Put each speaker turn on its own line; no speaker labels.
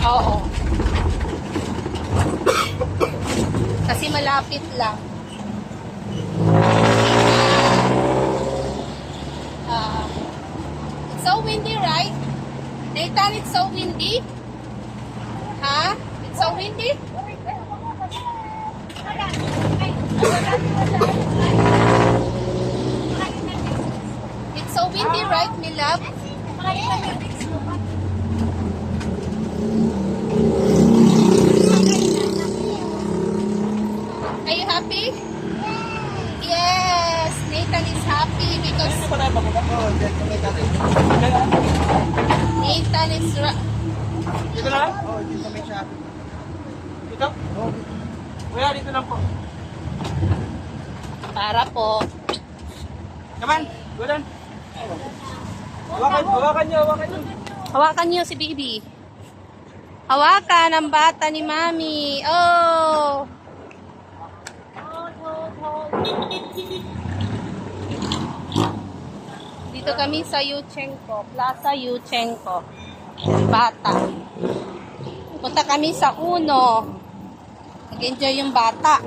Oo. Kasi malapit lang. It's so windy, right? Nathan, it's so windy? Huh? It's so windy? It's so windy, right, my love? Are you happy? Yes, Nathan is happy because Nathan is
Dito na lang? Oo, dito may shopping. Dito? Oo. Kuya, dito lang po.
para po.
Come on, go down. Hawakan nyo.
Hawakan niyo si baby. Hawakan ang bata ni Mami. Oh! Dito kami sa Yuchenko, Plaza Yuchenko. Bata. Punta kami sa Uno. Nag-enjoy yung bata.